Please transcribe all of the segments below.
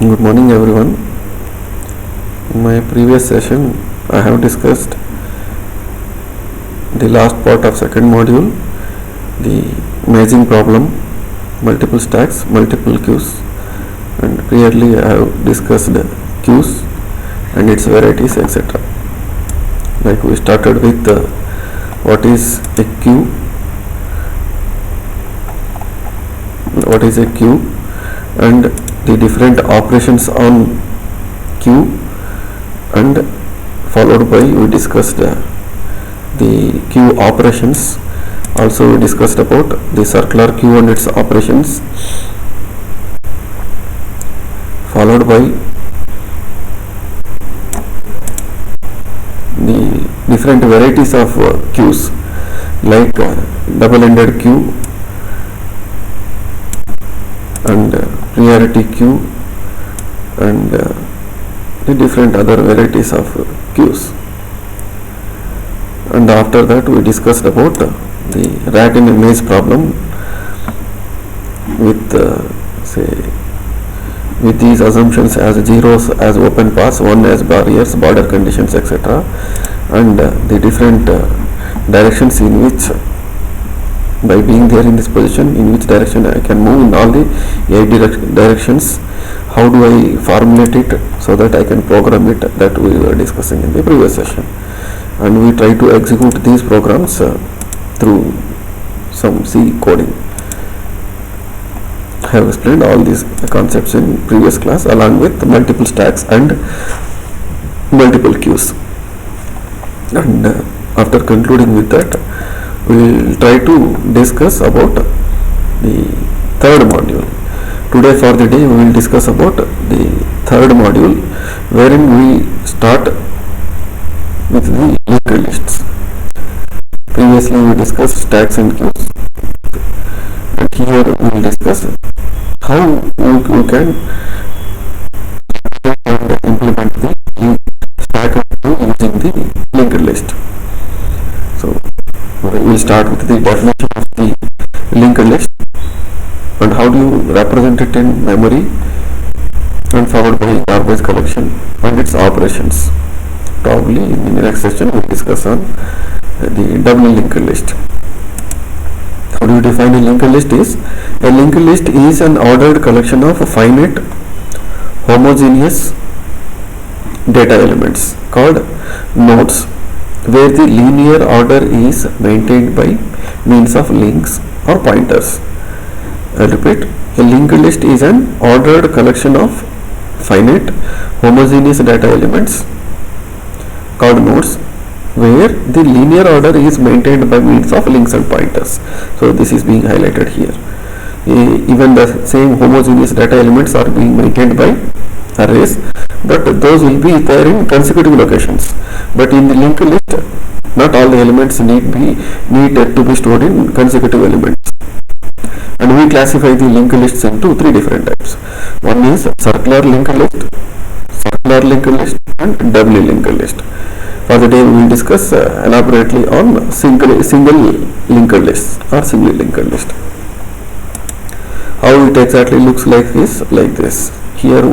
Good morning everyone. In my previous session I have discussed the last part of second module, the matching problem, multiple stacks, multiple queues, and previously I have discussed queues and its varieties, etc. Like we started with what is a queue, and the different operations on queue, and followed by we discussed the queue operations. Also we discussed about the circular queue and its operations, followed by the different varieties of queues like double-ended queue and priority queue and the different other varieties of queues. And after that we discussed about the rat in a maze problem with with these assumptions as zeros as open paths, one as barriers, border conditions, etc., and the different directions in which, by being there in this position, in which direction I can move in all the 8 directions. How do I formulate it so that I can program it? That we were discussing in the previous session, and we try to execute these programs through some C coding. I have explained all these concepts in previous class along with multiple stacks and multiple queues. And after concluding with that, we will try to discuss about the third module. Today for the day we will discuss about the third module, wherein we start with the linked lists. Previously we discussed stacks and queues, and here we will discuss how we can implement the stack and queue using the linked list. So we will start with the definition of the linked list and how do you represent it in memory, and followed by garbage collection and its operations. Probably in the next session we will discuss on the double linked list. How do you define a linked list? A linked list is an ordered collection of finite homogeneous data elements called nodes, where the linear order is maintained by means of links or pointers. I repeat, a linked list is an ordered collection of finite homogeneous data elements called nodes, where the linear order is maintained by means of links and pointers. So this is being highlighted here. Even the same homogeneous data elements are being maintained by arrays, but those will be there in consecutive locations. But in the linked list, not all the elements need to be stored in consecutive elements. And we classify the linked lists into 3 different types. One is circular linked list, and doubly linked list. For the day we will discuss elaborately on single linked list or single linked list. How it exactly looks like is like this. Here,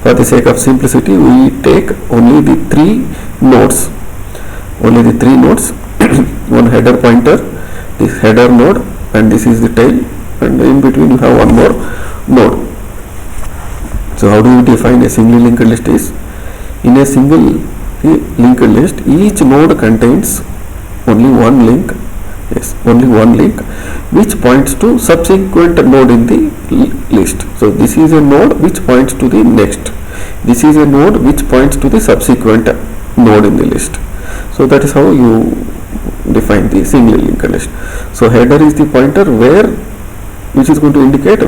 for the sake of simplicity, we take only the 3 nodes. One header pointer, this header node, and this is the tail, and in between you have one more node. So how do we define a single linked list? Is in a single linked list, each node contains only one link, which points to subsequent node in the list. So this is a node which points to the next. This is a node which points to the subsequent node in the list. So that is how you define the single linked list. So header is the pointer which is going to indicate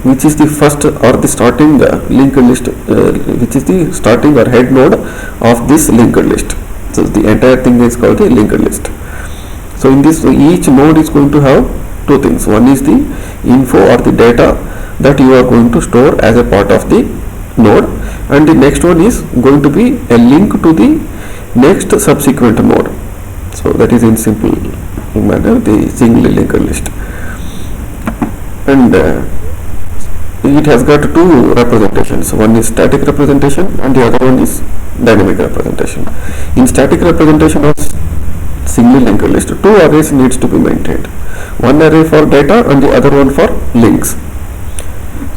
which is the first or the starting linked list, which is the starting or head node of this linked list. So the entire thing is called the linked list. So in this, each node is going to have 2 things. One is the info or the data that you are going to store as a part of the node, and the next one is going to be a link to the next subsequent node. So that is in simple manner the single linked list. And it has got two representations. One is static representation and the other one is dynamic representation. In static representation of single linked list, two arrays needs to be maintained. One array for data and the other one for links.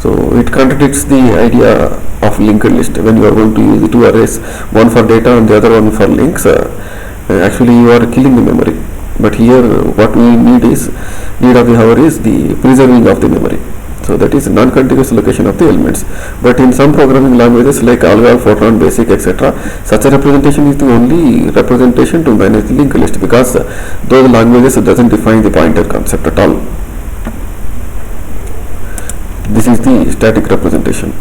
So it contradicts the idea of linked list when you are going to use the two arrays, one for data and the other one for links. Actually you are killing the memory. But here what we need of the hour is the preserving of the memory. So that is non-contiguous location of the elements. But in some programming languages like Algol, Fortran, Basic, etc., such a representation is the only representation to manage the linked list, because those languages doesn't define the pointer concept at all. This is the static representation.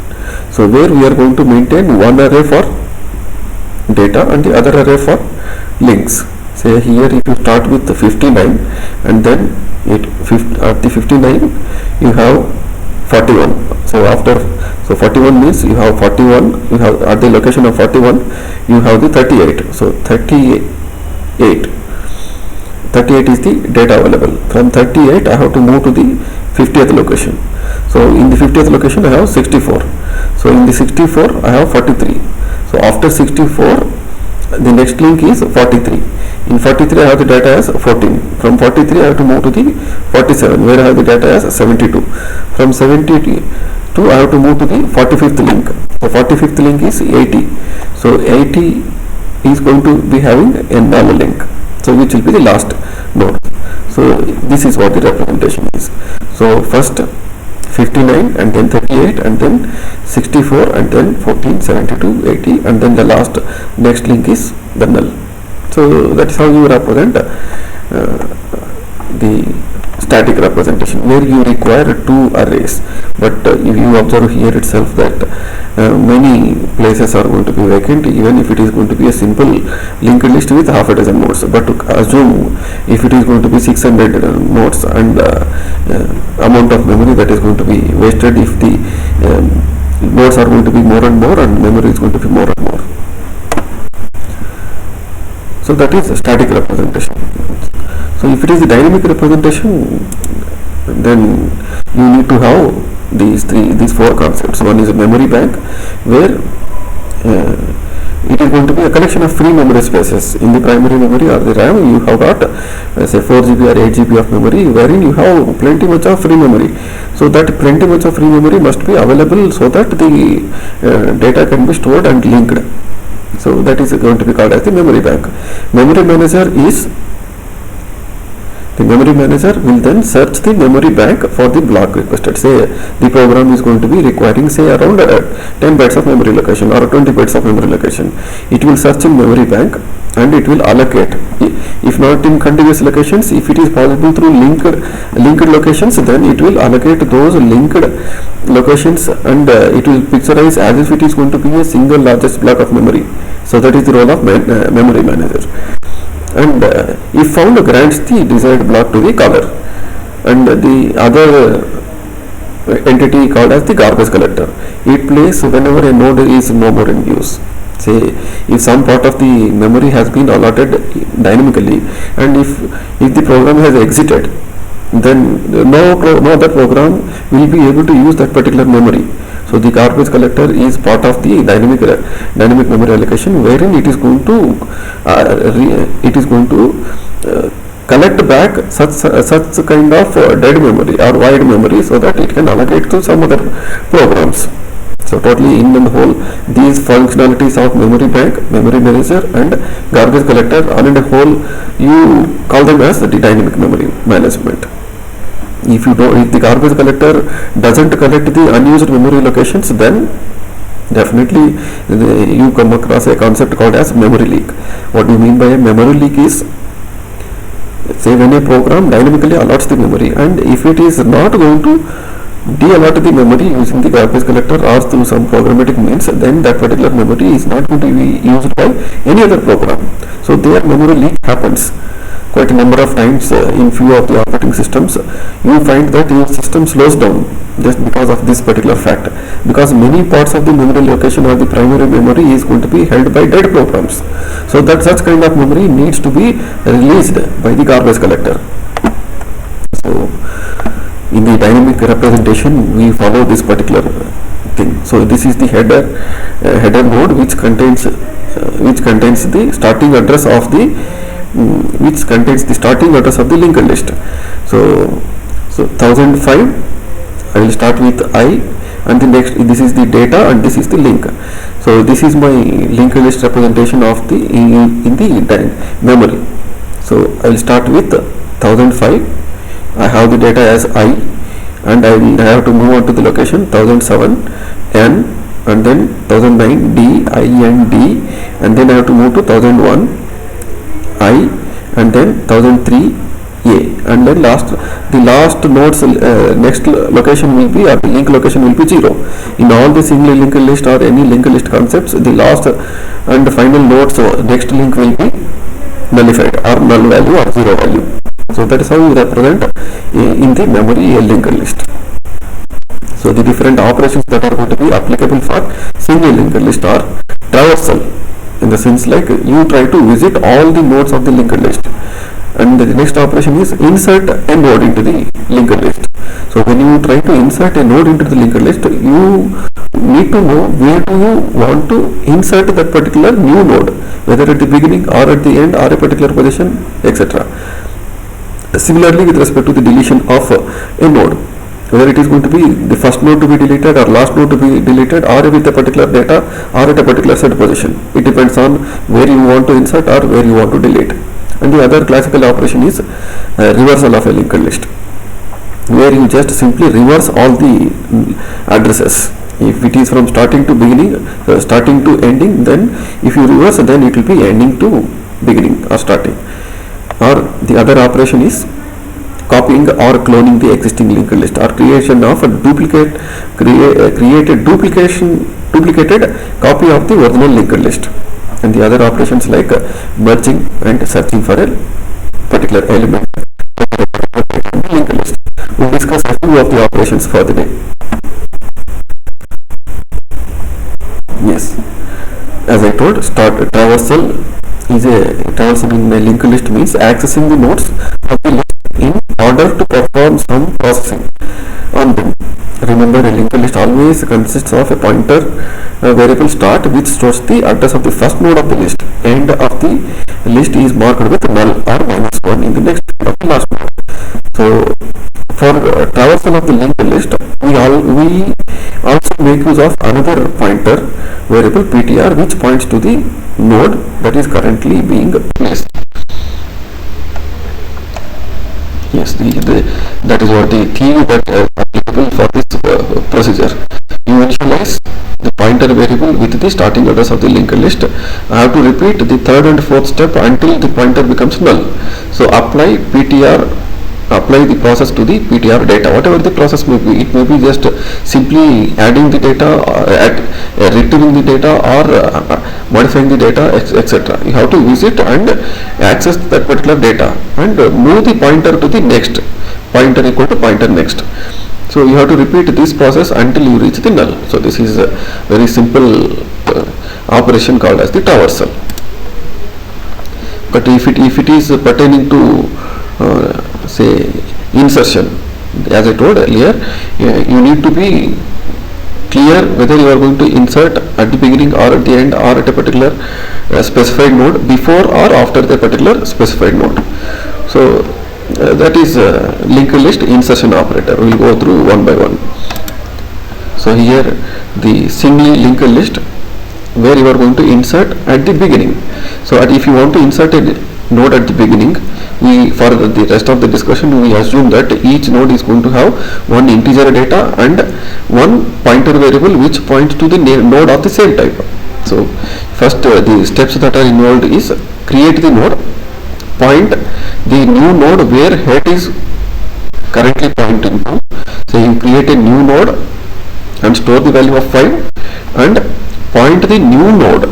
So where we are going to maintain one array for data and the other array for links. Say here if you start with the 59 and then at the 59 you have 41. So 41 means you have 41, you have at the location of 41 you have the 38. So 38 is the data available. From 38 I have to move to the 50th location. So in the 50th location I have 64. So in the 64 I have 43. So after 64 the next link is 43. In 43 I have the data as 14. From 43 I have to move to the 47 where I have the data as 72. From 72 I have to move to the 45th link. The 45th link is 80. So 80 is going to be having a null link. So which will be the last node. So this is what the representation is. So first 59 and then 38 and then 64 and then 14, 72, 80 and then the last next link is the null. So that is how you represent the static representation, where you require two arrays. But if you observe here itself that many places are going to be vacant, even if it is going to be a simple linked list with half a dozen nodes. But to assume if it is going to be 600 nodes and amount of memory that is going to be wasted if the nodes are going to be more and more and memory is going to be more and more. So that is a static representation. So if it is the dynamic representation, then you need to have these four concepts. One is a memory bank, where it is going to be a collection of free memory spaces. In the primary memory or the RAM, you have got say 4 GB or 8 GB of memory, wherein you have plenty much of free memory. So that plenty much of free memory must be available so that the data can be stored and linked. So that is going to be called as the memory bank. Memory manager will then search the memory bank for the block requested. Say the program is going to be requiring say around 10 bytes of memory location or 20 bytes of memory location. It will search in memory bank and it will allocate. If not in contiguous locations, if it is possible through linked locations, then it will allocate those linked locations and it will picturize as if it is going to be a single largest block of memory. So that is the role of memory manager. And if found, grants the desired block to the caller, and the other entity called as the garbage collector. It plays whenever a node is no more in use. Say if some part of the memory has been allotted dynamically and if the program has exited, then no other program will be able to use that particular memory. So the garbage collector is part of the dynamic memory allocation, wherein it is going to collect back such kind of dead memory or void memory so that it can allocate to some other programs. So totally in and whole, these functionalities of memory bank, memory manager and garbage collector all in a whole, you call them as the dynamic memory management. If the garbage collector doesn't collect the unused memory locations, then definitely you come across a concept called as memory leak. What do you mean by a memory leak is, say when a program dynamically allots the memory, and if it is not going to de-allot the memory using the garbage collector or through some programmatic means, then that particular memory is not going to be used by any other program. So their memory leak happens quite a number of times in few of the operating systems. You find that your system slows down just because of this particular fact, because many parts of the memory location or the primary memory is going to be held by dead programs. So that such kind of memory needs to be released by the garbage collector. So in the dynamic representation we follow this particular thing. So this is the header node which contains the starting address of the linked list. So 1005, I will start with I, and the next, this is the data and this is the link. So this is my linked list representation of the in the memory. So I will start with 1005. I have the data as I, and I have to move on to the location 1007 N, and then 1009 D, I and D, and then I have to move to 1001 I, and then 1003 A, and then the last node's next location will be, or the link location will be 0. In all the single linked list or any linked list concepts, the last and final node's next link will be nullified, or null value or 0 value. So that is how we represent in the memory a linked list. So the different operations that are going to be applicable for single linked list are traversal, in the sense like you try to visit all the nodes of the linked list, and the next operation is insert a node into the linked list. So when you try to insert a node into the linked list, you need to know where do you want to insert that particular new node, whether at the beginning or at the end or a particular position, etc. Similarly, with respect to the deletion of a node, whether it is going to be the first node to be deleted or last node to be deleted, or with a particular data or at a particular set position, it depends on where you want to insert or where you want to delete. And the other classical operation is reversal of a linked list, where you just simply reverse all the addresses. If it is from starting to beginning, starting to ending, then if you reverse, then it will be ending to beginning or starting. Or the other operation is copying or cloning the existing linked list, or creation of a duplicated copy of the original linked list. And the other operations like merging and searching for a particular element in the linked list. We will discuss a few of the operations for the day. Yes, as I told, traversal in a linked list means accessing the nodes of the list in order to perform some processing on them. Remember, a linked list always consists of a pointer variable start, which stores the address of the first node of the list. End of the list is marked with null or -1 in the next node of the last node. So for traversal of the linked list, we also make use of another pointer variable ptr, which points to the node that is currently being placed. Yes, that is what the key that is applicable for this procedure. You initialize the pointer variable with the starting address of the linked list. I have to repeat the third and fourth step until the pointer becomes null. So apply the process to the PTR data, whatever the process may be. It may be just simply adding the data, retrieving the data, or modifying the data, etc. You have to visit and access that particular data and move the pointer to the next, pointer equal to pointer next. So you have to repeat this process until you reach the null. So this is a very simple operation called as the traversal. But if it is pertaining to say insertion, as I told earlier, you need to be clear whether you are going to insert at the beginning or at the end or at a particular specified node, before or after the particular specified node. So that is linked list insertion operator. We will go through one by one. So here the single linked list, where you are going to insert at the beginning. So if you want to insert a node at the beginning, for the rest of the discussion, we assume that each node is going to have one integer data and one pointer variable which points to the node of the same type. So first the steps that are involved is create the node, point the new node where head is currently pointing to. So you create a new node and store the value of 5 and point the new node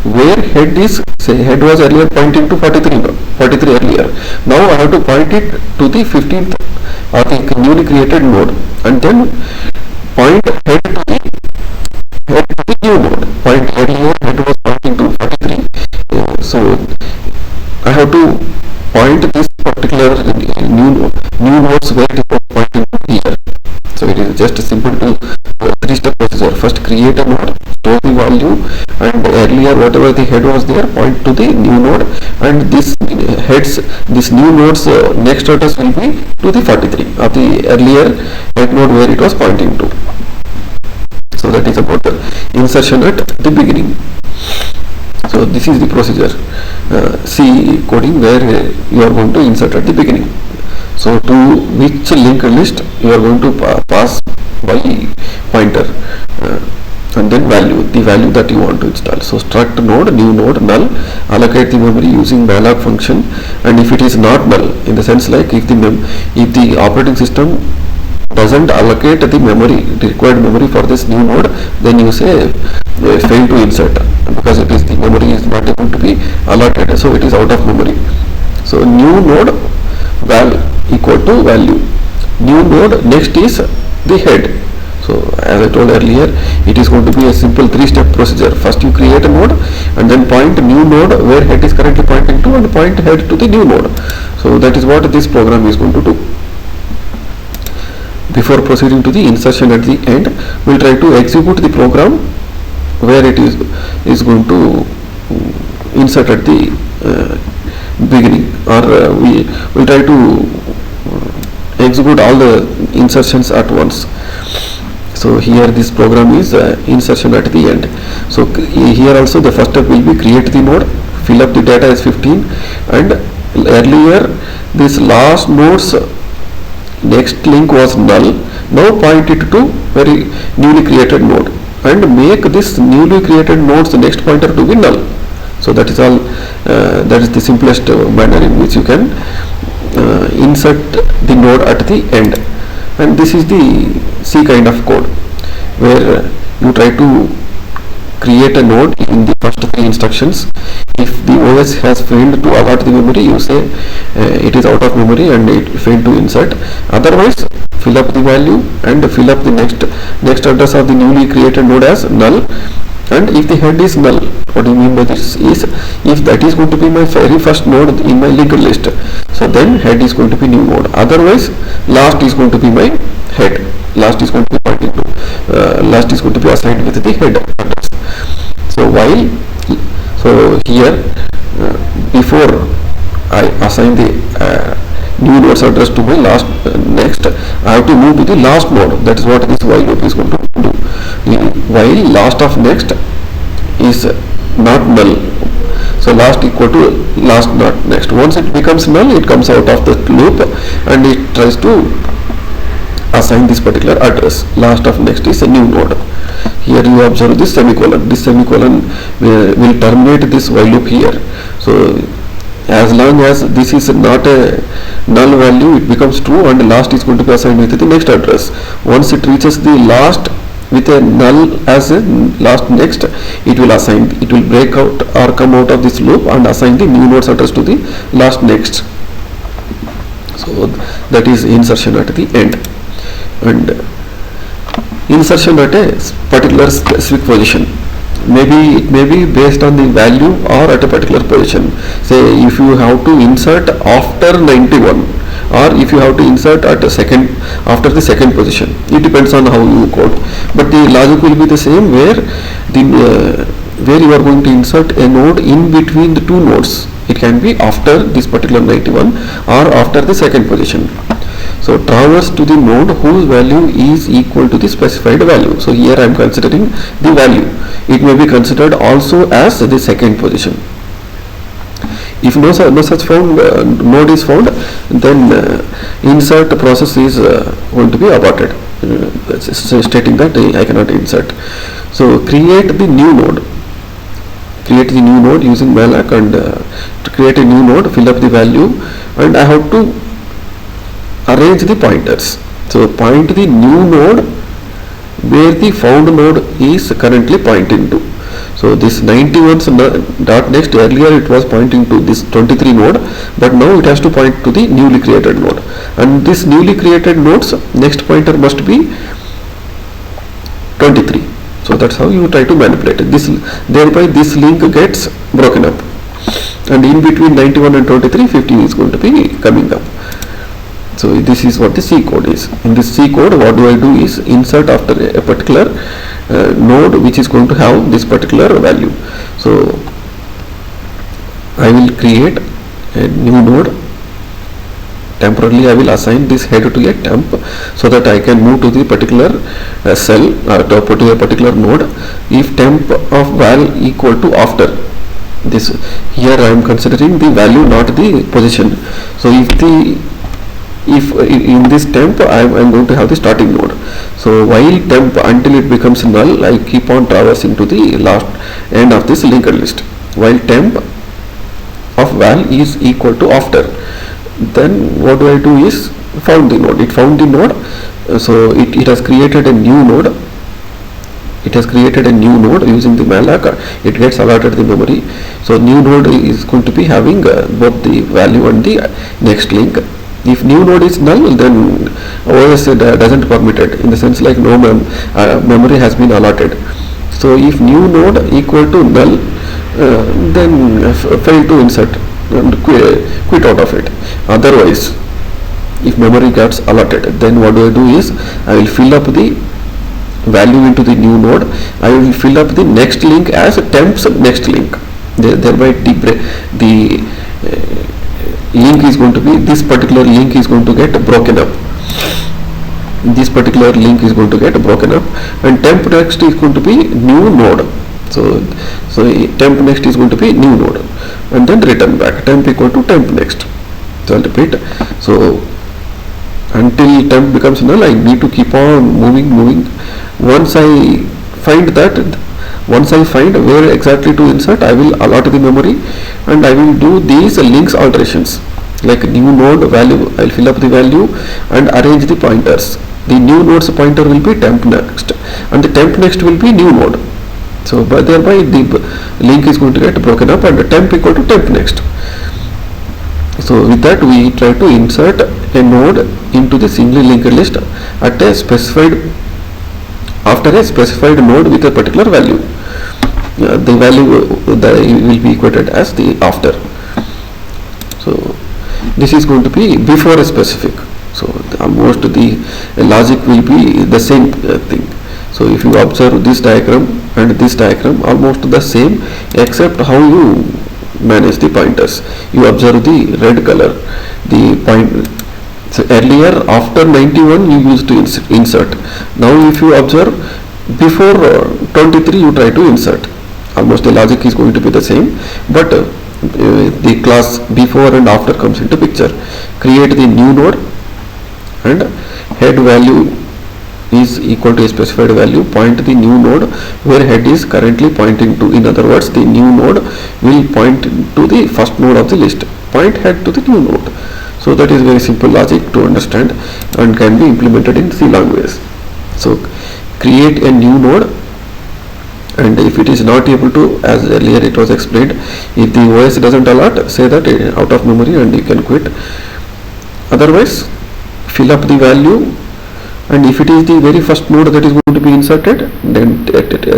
where head is, say head was earlier pointing to 43 earlier. Now I have to point it to the 15th or the newly created node, and then point head to the new node. Point earlier head was pointing to 43. So I have to point this particular new just simple to three-step procedure. First create a node, store the value, and earlier whatever the head was there, point to the new node, and this heads, this new node's next address will be to the 43 of the earlier head node where it was pointing to. So that is about the insertion at the beginning. So this is the procedure, C coding, where you are going to insert at the beginning. So to which linked list you are going to pass by pointer, and then value, the value that you want to install. So struct node, new node, null, allocate the memory using malloc function, and if it is not null, in the sense like if the operating system doesn't allocate the memory, the required memory for this new node, then you say fail to insert, because it is the memory is not able to be allotted, so it is out of memory. So new node val equal to value, new node next is the head. So as I told earlier, it is going to be a simple three-step procedure. First you create a node and then point new node where head is currently pointing to and point head to the new node. So that is what this program is going to do. Before proceeding to the insertion at the end, we will try to execute the program where it is going to insert at the beginning, or we will try to execute all the insertions at once. So here this program is insertion at the end. So here also the first step will be create the node, fill up the data as 15, and earlier this last node's next link was null. Now point it to very newly created node and make this newly created node's next pointer to be null. So that is all. That is the simplest manner in which you can insert the node at the end. And this is the C kind of code where you try to create a node in the first three instructions. If the OS has failed to allot the memory, you say it is out of memory and it failed to insert. Otherwise, fill up the value and fill up the next address of the newly created node as null. And if the head is null, what do you mean by this is, if that is going to be my very first node in my linked list, so then head is going to be new node. Otherwise, last is going to be my head. Last is going to be pointing to, last is going to be assigned with the head address. So here before I assign the new node's address to my last next, I have to move to the last node. That is what this while loop is going to do. While last of next is not null, so last equal to last not next. Once it becomes null, it comes out of the loop and it tries to assign this particular address. Last of next is a new node. Here you observe this semicolon. This semicolon will terminate this while loop here. So as long as this is not a null value, it becomes true and last is going to be assigned with the next address. Once it reaches the last with a null as a last next, it will assign, it will break out or come out of this loop and assign the new node's address to the last next. So that is insertion at the end. And insertion at a particular specific position, maybe it may be based on the value or at a particular position. Say if you have to insert after 91, or if you have to insert at a second, after the second position, it depends on how you code, but the logic will be the same, where you are going to insert a node in between the two nodes. It can be after this particular 91 or after the second position. So traverse to the node whose value is equal to the specified value. So here I am considering the value. It may be considered also as the second position. If no such node is found, then insert process is going to be aborted, stating that I cannot insert. So create the new node. Create the new node using malloc, and to create a new node, fill up the value, and I have to arrange the pointers. So point the new node where the found node is currently pointing to. So this 91's dot next, earlier it was pointing to this 23 node, but now it has to point to the newly created node, and this newly created node's next pointer must be 23. So that's how you try to manipulate it. Thereby this link gets broken up, and in between 91 and 23, 15 is going to be coming up. So this is what the C code is. In this C code, what do I do is insert after a particular node which is going to have this particular value. So I will create a new node. Temporarily I will assign this head to a temp so that I can move to the particular cell to a particular node if temp of val equal to after. This here I am considering the value, not the position. So if in this temp I am going to have the starting node. So while temp until it becomes null, I keep on traversing to the last end of this linked list. While temp of val is equal to after, then what do I do is found the node. It found the node, so it has created a new node. It has created a new node using the malloc. It gets allotted the memory. So new node is going to be having both the value and the next link. If new node is null, then OS doesn't permit it, in the sense like no memory has been allotted. So if new node equal to null, then fail to insert and quit out of it. Otherwise, if memory gets allotted, then what do I do is I will fill up the value into the new node. I will fill up the next link as temp's next link. Thereby the link is going to be, this particular link is going to get broken up. This particular link is going to get broken up, and temp next is going to be new node. So temp next is going to be new node, and then return back temp equal to temp next. So I'll repeat. So until temp becomes null, I need to keep on moving. Once I find where exactly to insert, I will allot the memory and I will do these links alterations. Like new node value, I will fill up the value and arrange the pointers. The new node's pointer will be temp next and the temp next will be new node. So thereby the link is going to get broken up and temp equal to temp next. So with that we try to insert a node into the singly linked list at a specified, after a specified node with a particular value. The value will be equated as the after. So this is going to be before a specific. So almost the logic will be the same thing. So if you observe this diagram and this diagram, almost the same, except how you manage the pointers. You observe the red color, the point. So earlier after 91 you used to insert. Now if you observe before 23 you try to insert. Almost the logic is going to be the same, but the class before and after comes into picture. Create the new node and head value is equal to a specified value. Point the new node where head is currently pointing to. In other words, the new node will point to the first node of the list. Point head to the new node. So that is very simple logic to understand and can be implemented in C language. So create a new node, and if it is not able to, as earlier it was explained, if the OS doesn't allot, say that out of memory and you can quit. Otherwise, fill up the value, and if it is the very first node that is going to be inserted, then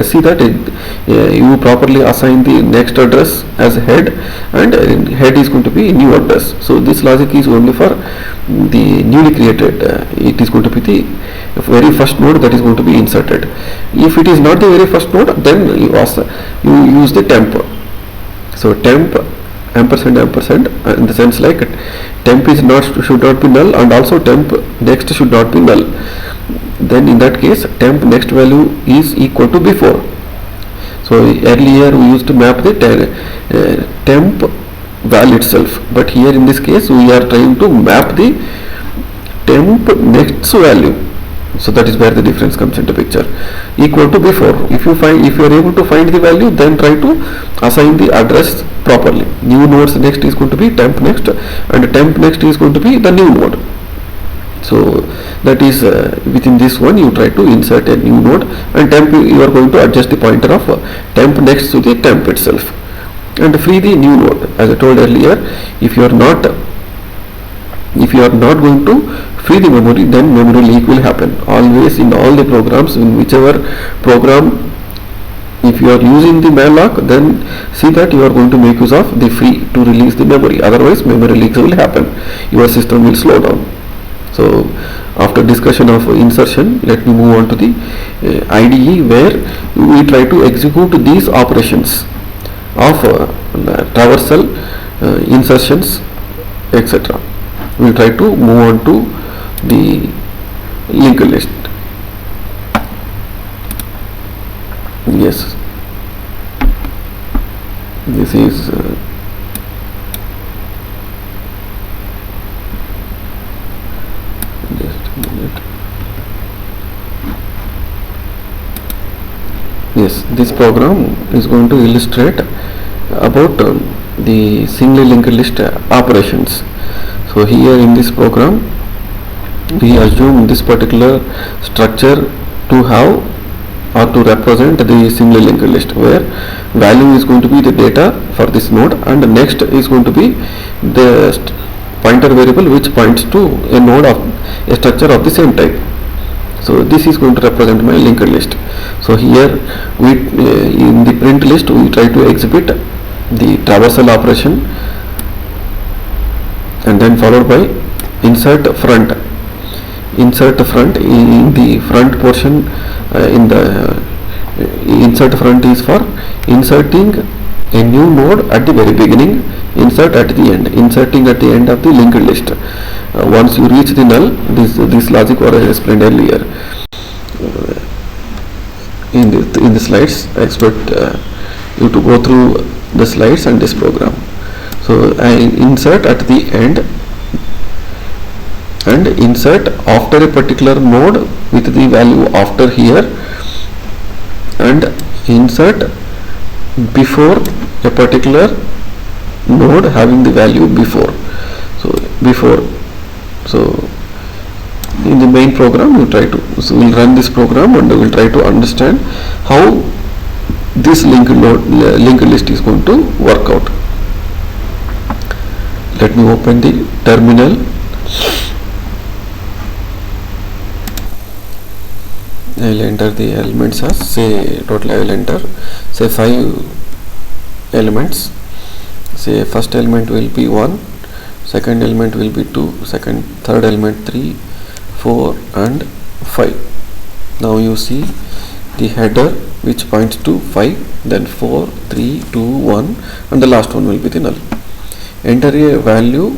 see that you properly assign the next address as head, and head is going to be new address. So this logic is only for the newly created. It is going to be the very first node that is going to be inserted. If it is not the very first node, then you use the temp. So temp ampersand in the sense like temp is should not be null, and also temp next should not be null. Then in that case temp next value is equal to before. So earlier we used to map the temp val itself, but here in this case we are trying to map the temp next value. So that is where the difference comes into picture. Equal to before. If you are able to find the value, then try to assign the address properly. New nodes next is going to be temp next, and temp next is going to be the new node. So that is within this one you try to insert a new node, and temp you are going to adjust the pointer of temp next to the temp itself and free the new node. As I told earlier, if you are not going to free the memory, then memory leak will happen. Always in all the programs, in whichever program, if you are using the malloc, then see that you are going to make use of the free to release the memory. Otherwise memory leaks will happen. Your system will slow down. So after discussion of insertion, let me move on to the IDE, where we try to execute these operations of traversal, insertions, etc. We try to move on to the linked list. Yes, this is just a minute. Yes, this program is going to illustrate about the singly linked list operations. So here in this program, we assume this particular structure to have or to represent the singly linked list, where value is going to be the data for this node, and the next is going to be the pointer variable which points to a node of a structure of the same type. So this is going to represent my linked list. So here we in the print list we try to exhibit the traversal operation, and then followed by insert front. Insert front in the front portion, in the insert front is for inserting a new node at the very beginning, insert at the end, inserting at the end of the linked list. Once you reach the null, this logic was explained earlier in the slides. I expect you to go through the slides and this program. So I insert at the end and insert after a particular node with the value after here, and insert before a particular node having the value before. So in the main program you try to, so we'll run this program and we'll try to understand how this linked list is going to work out. Let me open the terminal. I will enter the elements as, say, total I will enter, say 5 elements. Say first element will be 1, second element will be 2, third element 3, 4 and 5. Now you see the header which points to 5, then 4, 3, 2, 1, and the last one will be the null. Enter a value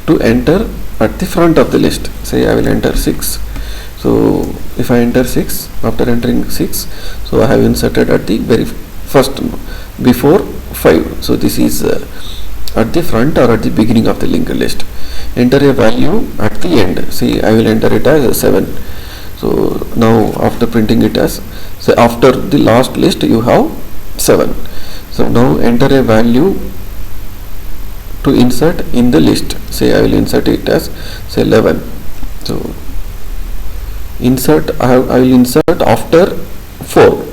to enter at the front of the list. Say I will enter 6. So if I enter 6, after entering 6, so I have inserted at the very first before 5. So this is at the front or at the beginning of the linked list. Enter a value at the end. See, I will enter it as 7. So now after printing it as, say, after the last list you have 7. So now enter a value to insert in the list. Say I will insert it as, say, 11. So insert, I will insert after 4.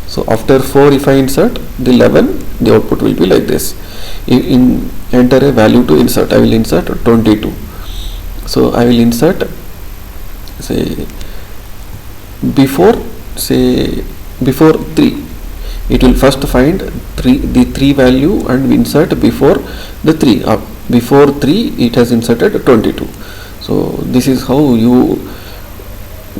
So after 4 if I insert the 11, the output will be like this. Enter a value to insert, I will insert 22. So I will insert, say, before 3. It will first find the 3 value and insert before the 3. Before 3 it has inserted 22. So this is how you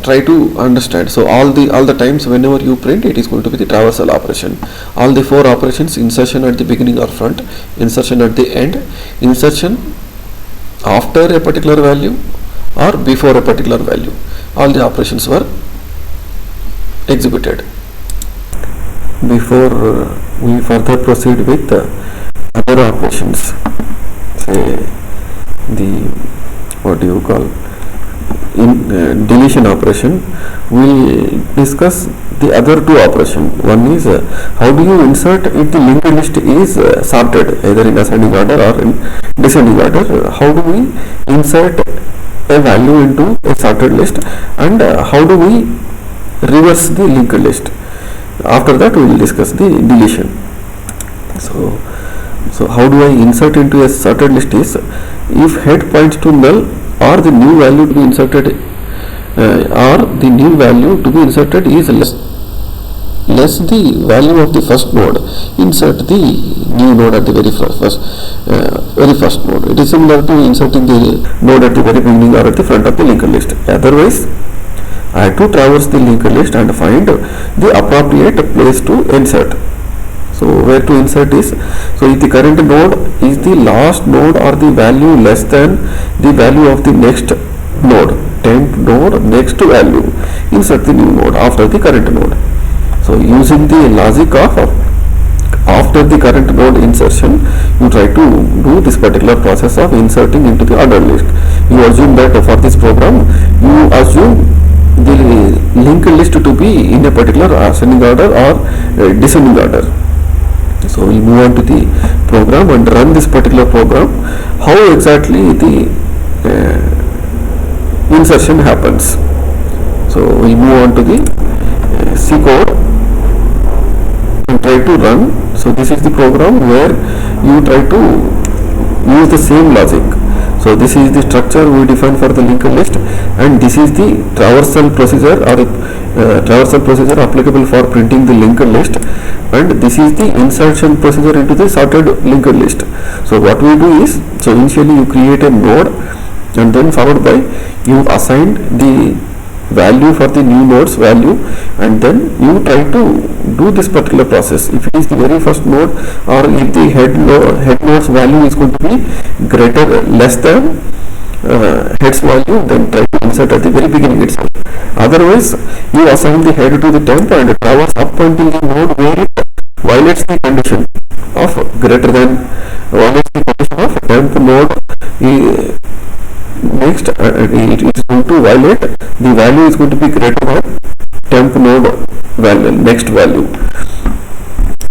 try to understand. So all the times whenever you print, it is going to be the traversal operation. All the 4 operations: insertion at the beginning or front, insertion at the end, insertion after a particular value or before a particular value. All the operations were executed. Before we further proceed with other operations, say the, what do you call, in deletion operation, we discuss the other 2 operations. One is how do you insert if the linked list is sorted either in ascending order or in descending order. How do we insert a value into a sorted list, and how do we reverse the linked list. After that we will discuss the deletion. So how do I insert into a sorted list is, if head points to null or the new value to be inserted is less less the value of the first node, insert the new node at the very first node. It is similar to inserting the node at the very beginning or at the front of the linked list. Otherwise, I have to traverse the linked list and find the appropriate place to insert. So where to insert is, so if the current node is the last node or the value less than the value of the next node, temp node next value, insert the new node after the current node. So using the logic of after the current node insertion, you try to do this particular process of inserting into the ordered list. You assume that for this program, you assume the linked list to be in a particular ascending order or descending order. So we'll move on to the program and run this particular program. How exactly the insertion happens. So we'll move on to the C code and try to run. So this is the program where you try to use the same logic. So this is the structure we define for the linked list, and this is the traversal procedure or traversal procedure applicable for printing the linked list, and this is the insertion procedure into the sorted linked list. So what we do is, so initially you create a node and then followed by you assign the value for the new node's value, and then you try to do this particular process. If it is the very first node or if the head node's value is going to be less than head's value, then try to insert at the very beginning itself. Otherwise, you assign the head to the temp and traverse up until the node where it violates the condition of violates the condition of temp node. Next, it is going to violate, the value is going to be greater than temp node value, next value.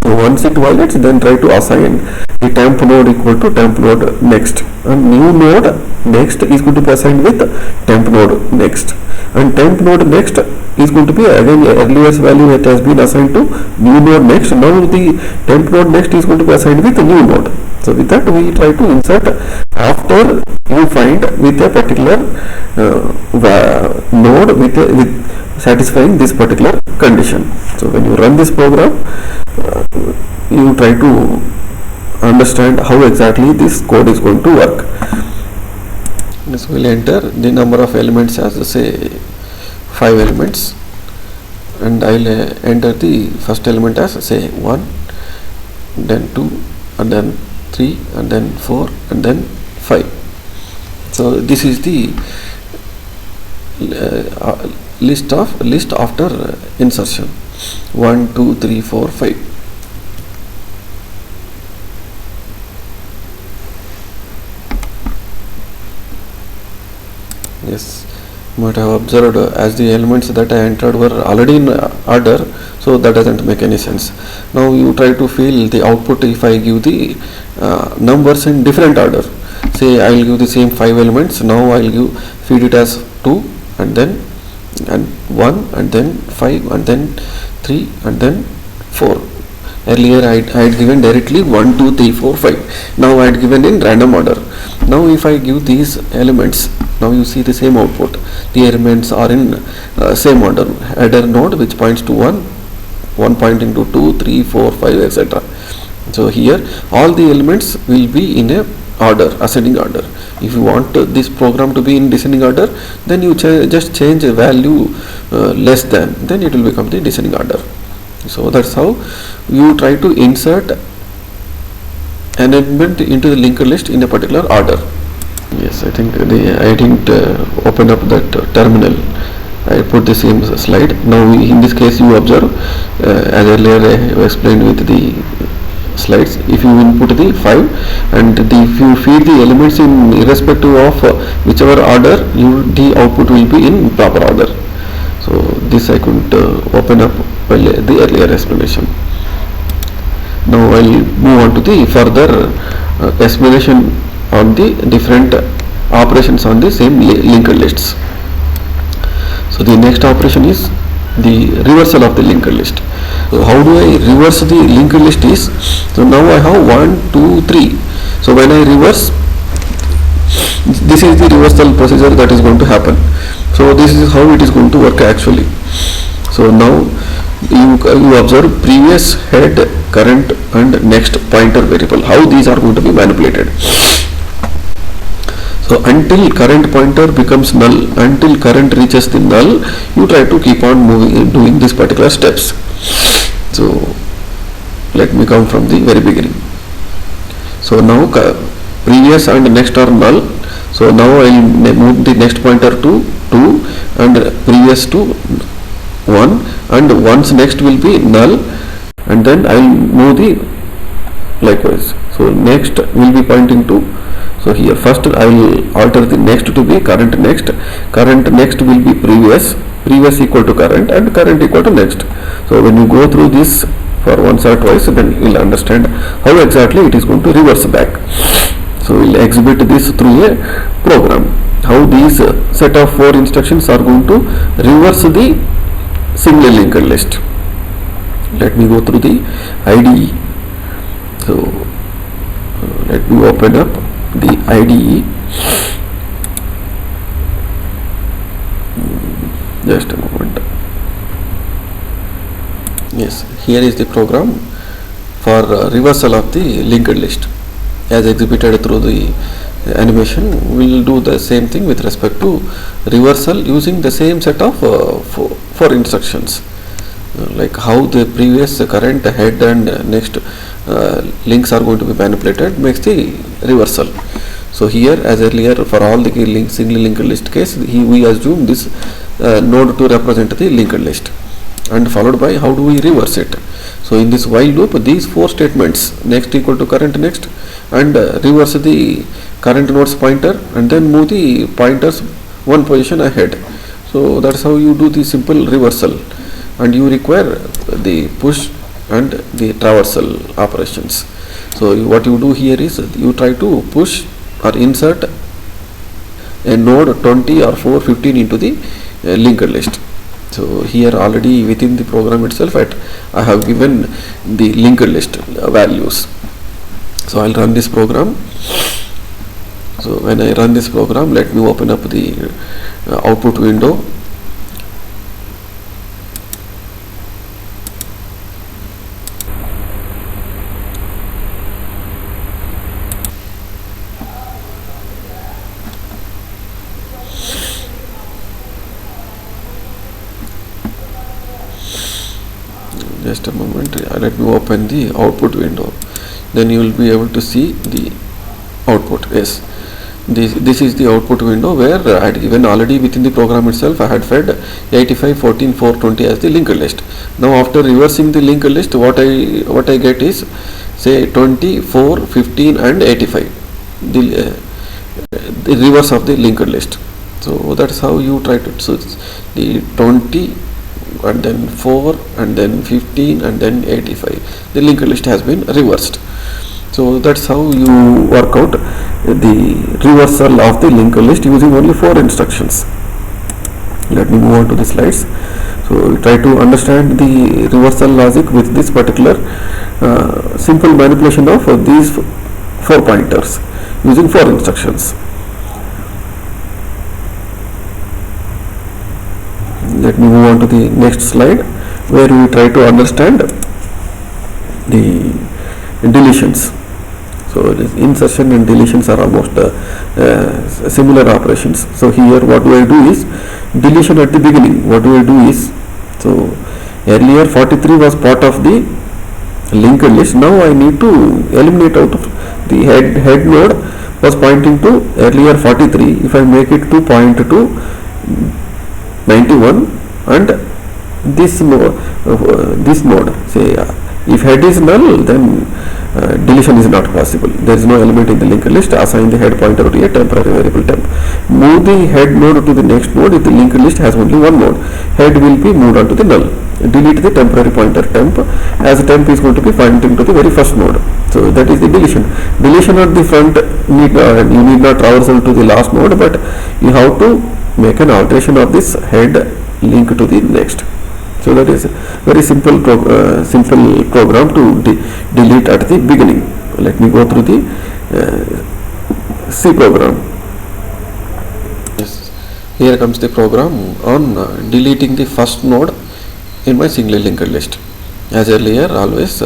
So once it violates, then try to assign the temp node equal to temp node next, and new node next is going to be assigned with temp node next, and temp node next is going to be again earlier value that has been assigned to new node next. Now the temp node next is going to be assigned with a new node. So with that we try to insert after you find with a particular node with satisfying this particular condition. So when you run this program, you try to understand how exactly this code is going to work. This will enter the number of elements as say 5 elements, and I will enter the first element as say 1, then 2, and then 3, and then 4, and then 5. So this is the list after insertion: 1, 2, 3, 4, 5. Yes, you might have observed as the elements that I entered were already in order, so that doesn't make any sense. Now you try to feel the output if I give the numbers in different order. Say I will give the same 5 elements. Now I will feed it as 2, and then 1, and then 5, and then 3, and then 4. Earlier I had given directly 1, 2, 3, 4, 5. Now I had given in random order. Now if I give these elements, now you see the same output. The elements are in same order. Header node which points to 1, 1 pointing to 2, 3, 4, 5, etc. So here all the elements will be in a order, ascending order. If you want this program to be in descending order, then you just change a value less than, then it will become the descending order. So that's how you try to insert an element into the linked list in a particular order. Yes, I didn't open up that terminal. I put the same slide. Now in this case you observe, as earlier I explained with the slides, if you input the 5 and if you feed the elements in irrespective of whichever order, the output will be in proper order. So this I couldn't open up the earlier explanation. Now I will move on to the further explanation on the different operations on the same linked lists. So the next operation is the reversal of the linked list. So how do I reverse the linked list is, so now I have 1, 2, 3. So when I reverse, this is the reversal procedure that is going to happen. So this is how it is going to work actually. So now you observe previous, head, current and next pointer variable, how these are going to be manipulated. So until current pointer becomes null, until current reaches the null, you try to keep on moving, doing these particular steps. So let me come from the very beginning. So now previous and next are null. So now I will move the next pointer to 2 and previous to 1, and once next will be null, and then I will move the likewise. So next will be pointing to, so here first I will alter the next to be current next will be previous equal to current, and current equal to next. So when you go through this for once or twice, then you will understand how exactly it is going to reverse back. So we will exhibit this through a program, how these set of 4 instructions are going to reverse the single linked list. Let me go through the IDE. So let me open up the IDE. Just a moment. Yes, here is the program for reversal of the linked list. As exhibited through the animation, we will do the same thing with respect to reversal using the same set of 4 instructions. Like how the previous, current, head and next links are going to be manipulated makes the reversal. So here, as earlier, for all the single linked list case, we assume this node to represent the linked list, and followed by how do we reverse it. So in this while loop, these 4 statements, next equal to current next, and reverse the current node's pointer, and then move the pointers 1 position ahead. So that's how you do the simple reversal, and you require the push and the traversal operations. So what you do here is you try to push or insert a node 20 or 4, 15 into the linked list. So here already within the program itself I have given the linked list values. So I'll run this program. So when I run this program, let me open up the output window. Just a moment, let me open the output window, then you will be able to see the output. Yes, this is the output window where I had given already within the program itself. I had fed 85, 14, 420 as the linked list. Now after reversing the linked list, what I get is say 20, 4, 15 and 85, the reverse of the linked list. So that's how you try to, so the 20 and then 4 and then 15 and then 85, the linked list has been reversed. So that's how you work out the reversal of the linked list using only 4 instructions. Let me move on to the slides. So we try to understand the reversal logic with this particular simple manipulation of these 4 pointers using 4 instructions. Let me move on to the next slide, where we try to understand the deletions. So insertion and deletions are almost similar operations. So here what do I do is deletion at the beginning. What do I do is, so earlier 43 was part of the linked list. Now I need to eliminate out of the head node was pointing to earlier 43. If I make it to point to 91, and this node say if head is null, then deletion is not possible. There is no element in the linked list. Assign the head pointer to a temporary variable temp. Move the head node to the next node. If the linked list has only one node, head will be moved on to the null. Delete the temporary pointer temp, as temp is going to be pointing to the very first node. So that is the deletion. Deletion at the front, you need not traversal to the last node, but you have to make an alteration of this head link to the next. So that is a very simple program to delete at the beginning. Let me go through the C program. Yes, here comes the program on deleting the first node in my single linked list. As earlier, always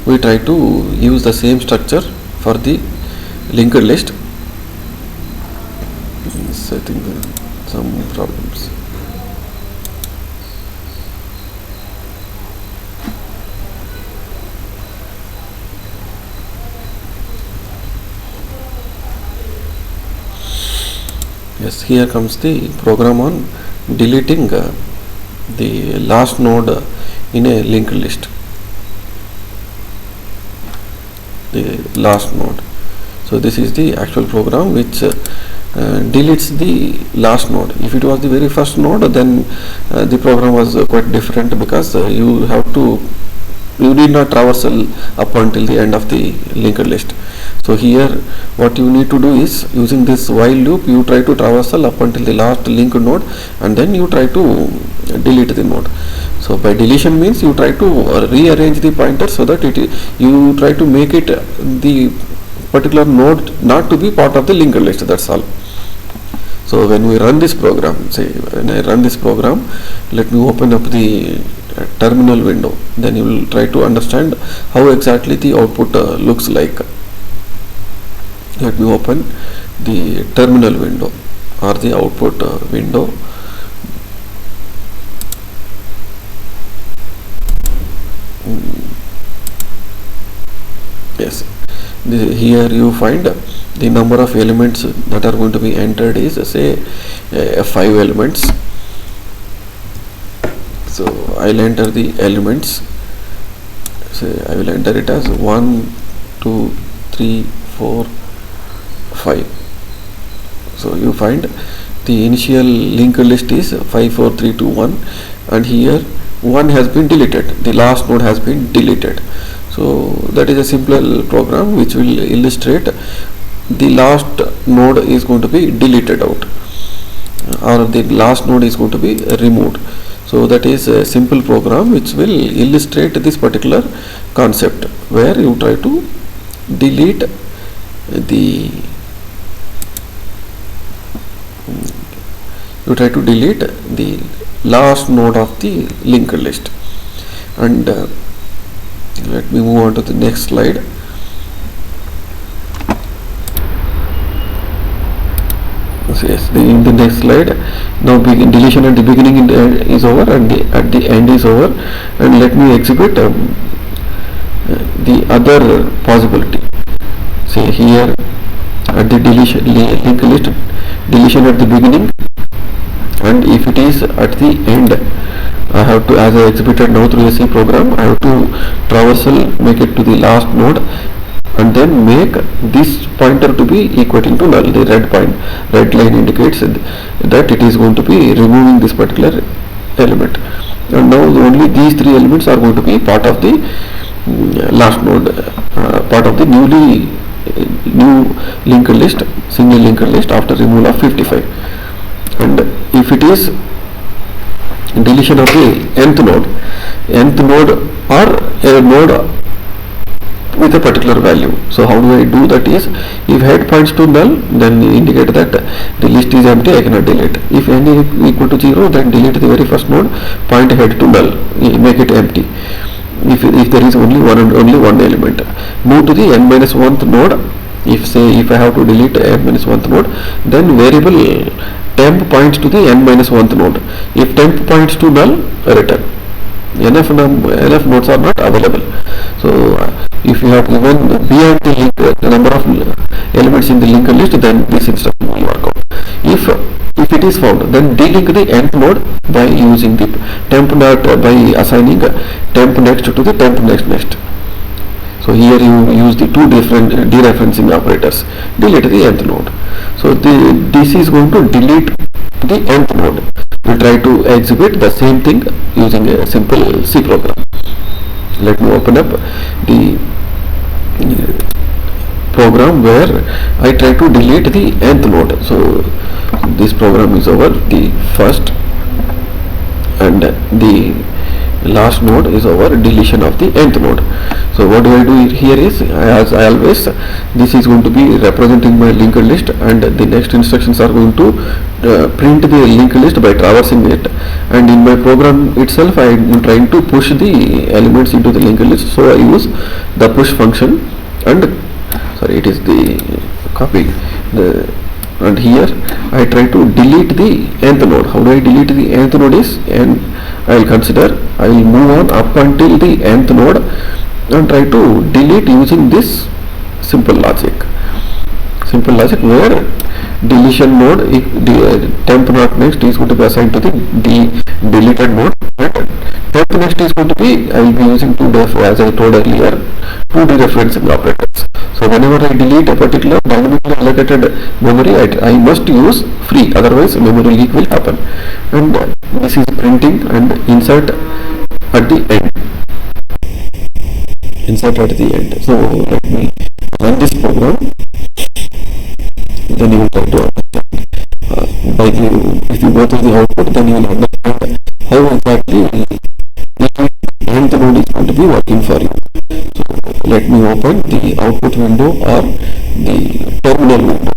we try to use the same structure for the linked list. I think some problems. Yes, here comes the program on deleting the last node in a linked list. The last node. So this is the actual program which deletes the last node. If it was the very first node, then the program was quite different, because you need not traversal up until the end of the linked list. So here what you need to do is, using this while loop, you try to traversal up until the last linked node, and then you try to delete the node. So by deletion means you try to rearrange the pointer so that you try to make it the particular node not to be part of the linked list. That's all. So when we run this program, when I run this program, let me open up the terminal window, then you will try to understand how exactly the output looks like. Let me open the terminal window or the output window. Yes, here you find the number of elements that are going to be entered is, say, 5 elements. So I'll enter the elements. Say I will enter it as 1, 2, 3, 4, 5. So you find the initial linked list is 5, 4, 3, 2, 1, and here 1 has been deleted. The last node has been deleted. So that is a simple program which will illustrate the last node is going to be deleted out, or the last node is going to be removed. So that is a simple program which will illustrate this particular concept, where you try to delete the last node of the linked list. And let me move on to the next slide. Yes, in the next slide, now deletion at the beginning is over, and at the end is over, and let me exhibit the other possibility. Say here at the deletion linked list, deletion at the beginning, and if it is at the end, I have to, as I exhibited now through a C program, I have to traversal, make it to the last node, and then make this pointer to be equating to null. The red line indicates that it is going to be removing this particular element, and now only these 3 elements are going to be part of the last node, part of the new linked list, single linked list after removal of 55. And if it is deletion of the nth node or a node with a particular value. So how do I do that is, if head points to null, then indicate that the list is empty, I cannot delete. If n is equal to 0, then delete the very first node, point head to null, make it empty. If there is only one element, move to the n-1th node. If I have to delete n-1th node, then variable temp points to the n-1th node. If temp points to null, return. Enough nodes are not available. So if you have given beyond the number of elements in the linked list, then this instruction will work out. If it is found, then delink the nth node by using the temp net, by assigning temp next to the temp next. So here you use the 2 different dereferencing operators. Delete the nth node. So this is going to delete the nth node. We try to exhibit the same thing using a simple C program. Let me open up the program where I try to delete the nth node. So this program is over, the first and the last node is our deletion of the nth node. So what do I do here is, as I always, this is going to be representing my linked list, and the next instructions are going to print the linked list by traversing it, and in my program itself I am trying to push the elements into the linked list. So I use the push function, and sorry, it is the copy, and here I try to delete the nth node. How do I delete the nth node is, and I will consider, I will move on up until the nth node and try to delete using this simple logic where deletion node, temp not next is going to be assigned to the deleted node, and temp next is going to be, I will be using as I told earlier, 2 dereferencing operators. So whenever I delete a particular dynamically allocated memory, I must use free, otherwise memory leak will happen. And this is printing and insert at the end. So let me run this program, then you will try to understand. If you go to the output, then you will understand how exactly the nth node is going to be working for you. So let me open the output window or the terminal window.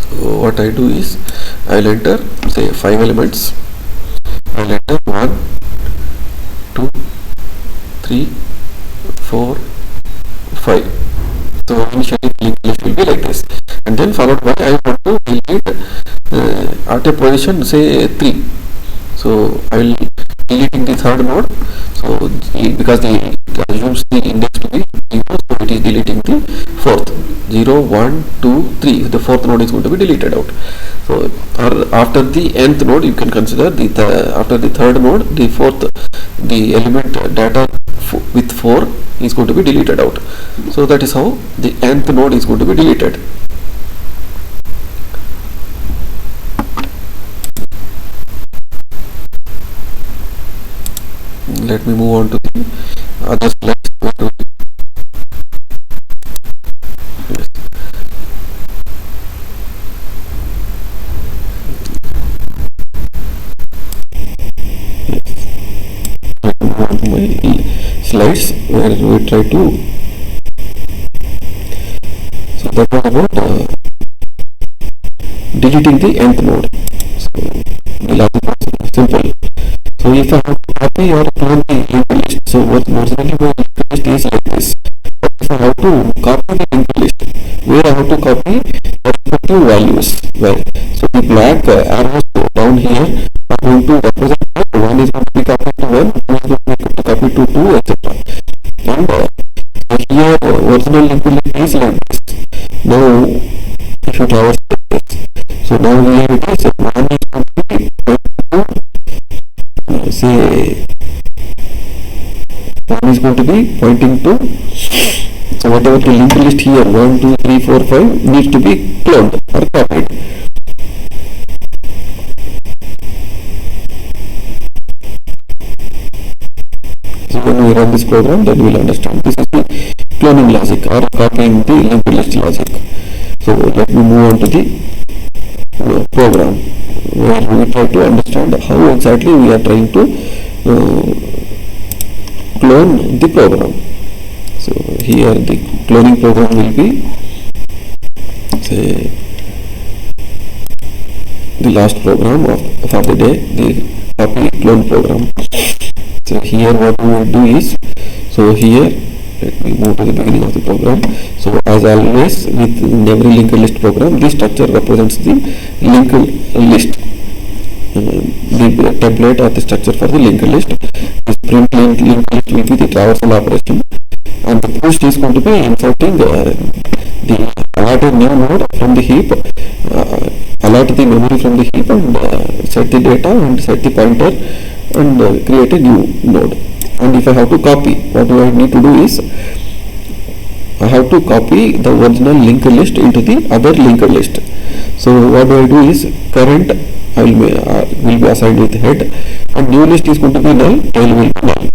So what I do is, I will enter say 5 elements. I will enter 1, 2, 3, 4, 5. So initially the linked list will be like this, and then followed by, I want to delete at a position say 3. So I will deleting the third node. So because it assumes the index to be 0, so it is deleting the fourth. 0, 1, 2, 3. The fourth node is going to be deleted out. So after the nth node, you can consider after the third node, the element data with 4 is going to be deleted out. So that is how the nth node is going to be deleted. Let me move on to the other slides. Yes. Let me move on to my slides where we try to. So that was about deleting the nth node. So the logic was simple. So if I have to copy or clone the linked list, so originally my linked list is like this. But if I have to copy the linked list, where I have to copy the respective values, well, so the black arrows down here are going to represent one is going to be copied to 1, one is going to be copied to 2, etc. And so here original linked list is like this. Now if you traverse this, so now here it is 1 is going to be say 1 is going to be pointing to, so whatever the linked list here 1, 2, 3, 4, 5 needs to be cloned or copied. So when we run this program, then we will understand. This is the cloning logic or copying the linked list logic. So let me move on to the program, where we try to understand how exactly we are trying to clone the program. So here the cloning program will be say the last program for the day, the copy clone program. So here what we will do is, so here let me move to the beginning of the program. So as always with in every linked list program, this structure represents the linked list, the template or the structure for the linked list. This print linked list will be the traversal operation, and the push is going to be inserting the allotted new node from the heap, allot the memory from the heap, and set the data and set the pointer and create a new node. And if I have to copy, what do I need to do is, I have to copy the original linked list into the other linked list. So what do I do is, current I will be assigned with head, and new list is going to be null, tail will be null.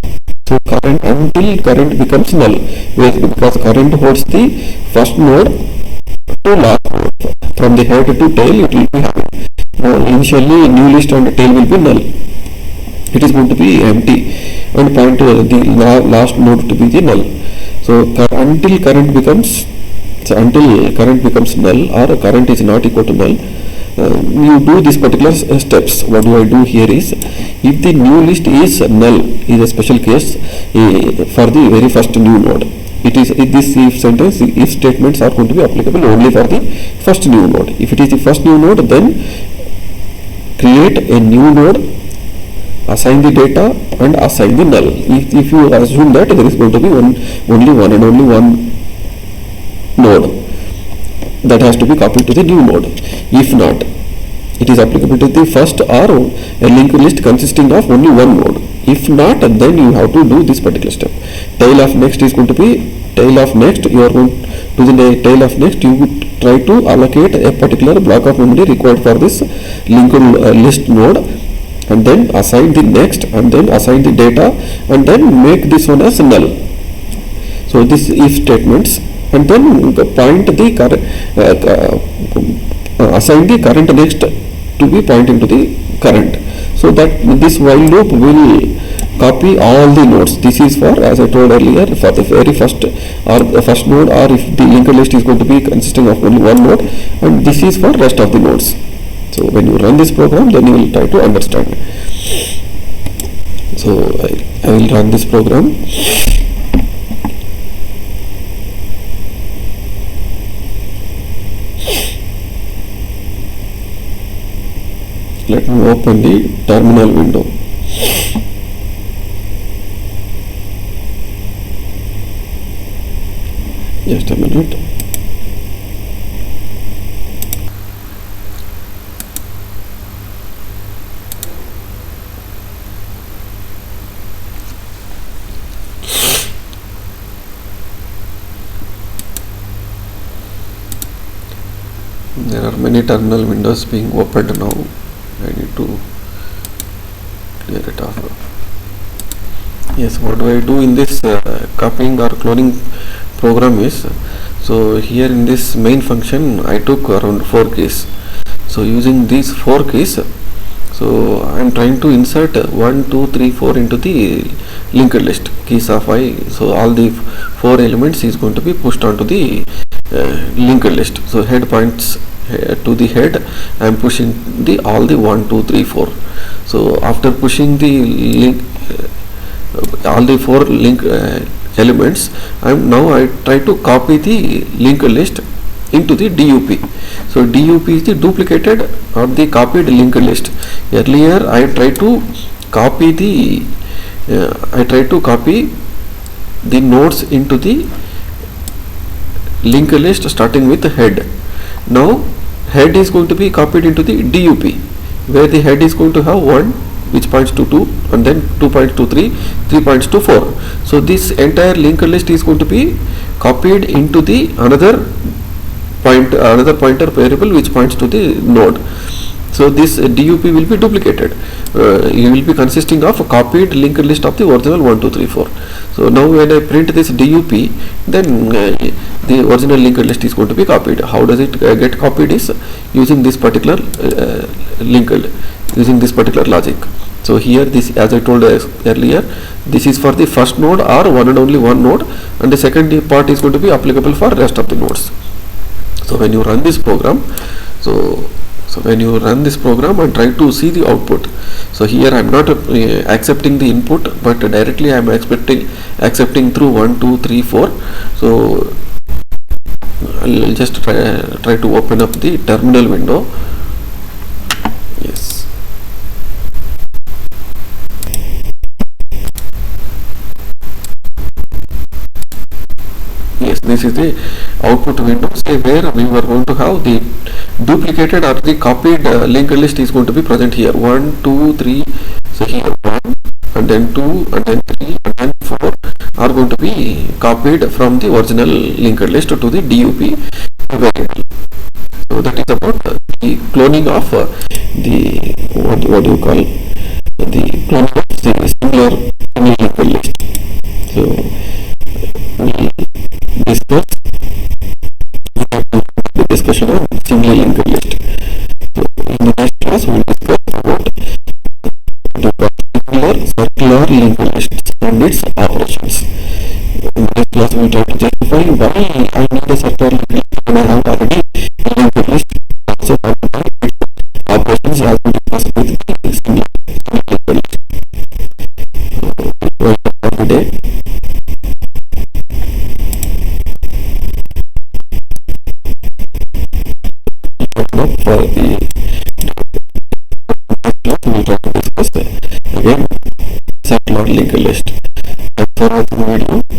So current until current becomes null, because current holds the first node to last node. From the head to tail it will be having. Initially new list and tail will be null. It is going to be empty and point to the last node to be the null. So until current becomes null or current is not equal to null, you do this particular steps. What do I do here is, if the new list is null, is a special case for the very first new node. It is this if statements are going to be applicable only for the first new node. If it is the first new node, then create a new node, assign the data and assign the null. If you assume that there is going to be only one node that has to be copied to the new node. If not, it is applicable to the first or a linked list consisting of only one node. If not, then you have to do this particular step. Tail of next is going to be tail of next. You are going to the tail of next. You would try to allocate a particular block of memory required for this linked list node, and then assign the next, and then assign the data, and then make this one as null. So this if statements, and then point the current, assign the current next to be pointing to the current. So that this while loop will copy all the nodes. This is for, as I told earlier, for the very first or the first node, or if the linked list is going to be consisting of only one node, and this is for rest of the nodes. So when you run this program, then you will try to understand. So I will run this program. Let me open the terminal window. Just a minute. There are many terminal windows being opened now. I need to clear it off. Yes, what do I do in this copying or cloning program is, so here in this main function I took around 4 keys. So using these 4 keys, so I am trying to insert 1, 2, 3, 4 into the linked list, keys of I. So all the 4 elements is going to be pushed onto the linked list. So head points to the head, I am pushing all the 1, 2, 3, 4. So after pushing the link, all the 4 link elements, I try to copy the linked list into the DUP. So DUP is the duplicated or the copied linked list. Earlier I tried to copy the nodes into the linked list starting with head. Now head is going to be copied into the DUP, where the head is going to have 1 which points to 2, and then 2 points to 3, 3 points to 4. So this entire linked list is going to be copied into the another pointer variable which points to the node. So this DUP will be duplicated. It will be consisting of a copied linked list of the original 1, 2, 3, 4. So now when I print this DUP, then the original linked list is going to be copied. How does it get copied is using this particular using this particular logic. So here this, as I told earlier, this is for the first node or one and only one node, and the second part is going to be applicable for rest of the nodes. So when you run this program, so when you run this program and try to see the output, so here I am not accepting the input, but directly I am accepting through 1, 2, 3, 4. So I'll just try to open up the terminal window. Yes. Yes, this is the output window, where we were going to have the duplicated or the copied linked list is going to be present here. 1, 2, 3. So here 1, and then 2, and then 3, and then 4 are going to be copied from the original linked list to the DUP variable. So that is about the cloning of the what do you call the cloning of the similar linked list. circular linked lists and its operations. In this class, we try to justify why I need a circular linked list when I have already a linked list. Also, talk about its operations as we discussed with the single linked list. Welcome for today. For the we try to discuss again circular linked list. Thanks for watching the video.